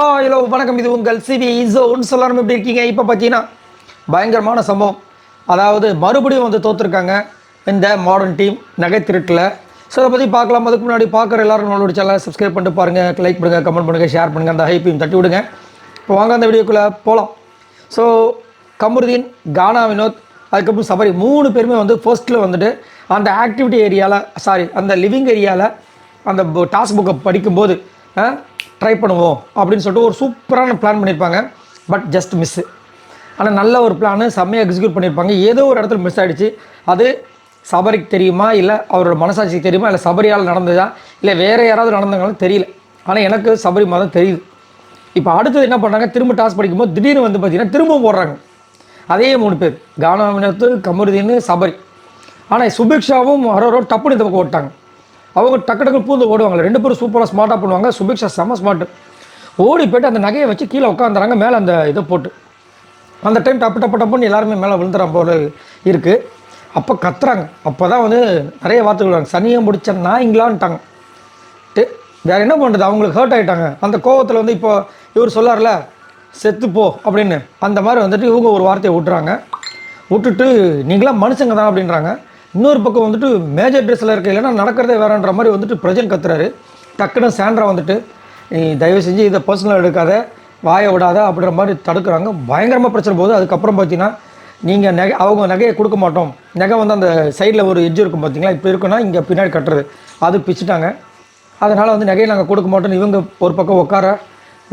Hello வணக்கம். இது உங்கள் சிவி ஜோன். எல்லாரும் எப்படி இருக்கீங்க? இப்போ பார்த்தீங்கன்னா பயங்கரமான சம்பவம். அதாவது மறுபடியும் வந்து தோற்றுருக்காங்க இந்த மாடர்ன் டீம் நகை திருட்டில். ஸோ அதை பற்றி பார்க்கலாம். அதுக்கு முன்னாடி பார்க்குற எல்லாரும் நம்மளோட சேனலை சப்ஸ்கிரைப் பண்ணிட்டு பாருங்கள், லைக் பண்ணுங்கள், கமெண்ட் பண்ணுங்கள், ஷேர் பண்ணுங்கள், அந்த ஹைப்பையும் தட்டி விடுங்க. இப்போ வாங்க அந்த வீடியோக்குள்ளே போகலாம். ஸோ கமருதீன், கானா வினோத், அதுக்கப்புறம் சபரி 3 பேருமே வந்து ஃபர்ஸ்ட்டில் வந்துட்டு அந்த ஆக்டிவிட்டி ஏரியாவில் அந்த லிவிங் ஏரியாவில் அந்த டாஸ்க் புக்கை படிக்கும்போது ட்ரை பண்ணுவோம் அப்படின்னு சொல்லிட்டு ஒரு சூப்பரான பிளான் பண்ணியிருப்பாங்க. But just miss. ஆனால் நல்ல ஒரு பிளானு செம்மையாக எக்ஸிக்யூட் பண்ணியிருப்பாங்க. ஏதோ ஒரு இடத்துல மிஸ் ஆகிடுச்சு. அது சபரிக்கு தெரியுமா, இல்லை அவரோட மனசாட்சிக்கு தெரியுமா, இல்லை சபரியால் நடந்ததா, இல்லை வேறு யாராவது நடந்தாங்களும் தெரியல. ஆனால் எனக்கு சபரி மாதம் தெரியுது. இப்போ அடுத்தது என்ன பண்ணுறாங்க, திரும்ப டாஸ்க் படிக்கும்போது திடீர்னு வந்து பார்த்திங்கன்னா திரும்பவும் போடுறாங்க அதே 3 பேர், கானா வினோத், கமருதீன், சபரி. ஆனால் சுபிக்ஷாவும் ஹரோரும் டப்புன்னு இந்த பக்கம் ஓட்டாங்க. அவங்க டக்கு பூந்து ஓடுவாங்க. 2 பேரும் சூப்பராக ஸ்மார்ட்டாக பண்ணுவாங்க. சுபிக்ஷா செம்ம ஸ்மார்ட்டு. ஓடி போய்ட்டு அந்த நகையை வச்சு கீழே உட்காந்துறாங்க மேலே அந்த இதை போட்டு. அந்த டைம் டப்புன்னு எல்லாருமே மேலே விழுந்துற போல இருக்குது. அப்போ கத்துறாங்க. அப்போ தான் வந்து நிறைய வார்த்தைகள் வராங்க. சனியை முடிச்ச நாய்ங்களான்ட்டாங்க. வேறு என்ன பண்ணுறது, அவங்களுக்கு ஹர்ட் ஆகிட்டாங்க. அந்த கோவத்தில் வந்து இப்போ இவர் சொல்லார்ல செத்துப்போ அப்படின்னு, அந்த மாதிரி வந்துட்டு இவங்க ஒரு வார்த்தையை விட்டுட்டு நீங்களாம் மனுஷங்க தான் அப்படின்றாங்க. இன்னொரு பக்கம் வந்துட்டு மேஜர் ட்ரெஸ்ஸில் இருக்க, இல்லைன்னா நடக்கிறதே வேறன்ற மாதிரி வந்துட்டு பிரஜன் கத்துறாரு. டக்குன்னு சாண்ட்ரா வந்துட்டு நீ தயவு செஞ்சு இதை பர்சனல் எடுக்காத, வாயை விடாத அப்படின்ற மாதிரி தடுக்கிறாங்க. பயங்கரமாக பிரச்சனை போகுது. அதுக்கப்புறம் பார்த்தீங்கன்னா நீங்கள் அவங்க நகையை கொடுக்க மாட்டோம், நகை வந்து அந்த சைடில் ஒரு எட்ஜ் இருக்கும் பார்த்தீங்களா, இப்போ இருக்குன்னா இங்கே பின்னாடி கட்டுறது அது பிச்சுட்டாங்க. அதனால் வந்து நகையை நாங்கள் கொடுக்க மாட்டோம்னு இவங்க ஒரு பக்கம் உட்கார,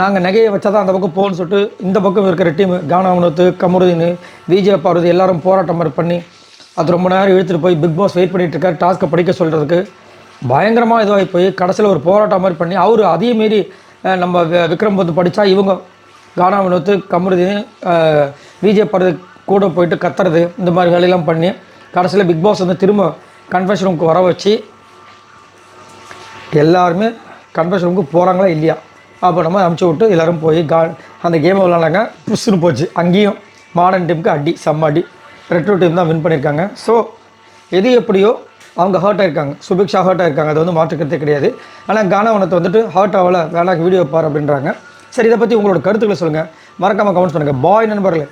நாங்கள் நகையை வச்சா தான் அந்த பக்கம் போகணும்னு சொல்லிட்டு இந்த பக்கம் இருக்கிற டீம் கானா வினோத், கமருதீன், விஜய் பார்வதி எல்லாரும் போராட்டம் மாதிரி பண்ணி அது ரொம்ப நேரம் இழுத்துட்டு போய் பிக் பாஸ் வெயிட் பண்ணிகிட்டு இருக்கார் டாஸ்க்கை படிக்க சொல்கிறதுக்கு. பயங்கரமாக இதுவாகி போய் கடைசியில் ஒரு போராட்டம் மாதிரி பண்ணி அவர் அதே மாரி நம்ம விக்ரம் வந்து படித்தா இவங்க கானா வினோத், கமருதீன், விஜய் பார்வதி கூட போயிட்டு கத்துறது, இந்த மாதிரி வேலையெல்லாம் பண்ணி கடைசியில் பிக் பாஸ் வந்து திரும்ப கன்ஃபெஷன் ரூமுக்கு வர வச்சு எல்லாருமே கன்ஃபெஷன் ரூமுக்கு போகிறாங்களா இல்லையா அப்போ நம்ம அனுப்பிச்சி விட்டு எல்லோரும் போய் அந்த கேமை விளாண்டாங்க. புஷ்ஷுன்னு போச்சு. அங்கேயும் மாடர்ன் டீமுக்கு அடி, செம்ம அடி. ரெட்ரோ டீம் தான் வின் பண்ணியிருக்காங்க. ஸோ எது எப்படியோ அவங்க ஹர்ட் ஆகிருக்காங்க. சுபிக்ஷா ஹர்ட் ஆகிருக்காங்க, அது வந்து மாற்றுக்கிறதே கிடையாது. ஆனால் கானா வினோத் வந்துட்டு ஹர்ட் ஆகலை, வேணாக்கு வீடியோ பார் அப்படின்றாங்க. சரி, இதை பற்றி உங்களோட கருத்துக்களை சொல்லுங்கள், மறக்காமல் கமெண்ட்ஸ் பண்ணுங்கள். பாய் நண்பர்களே.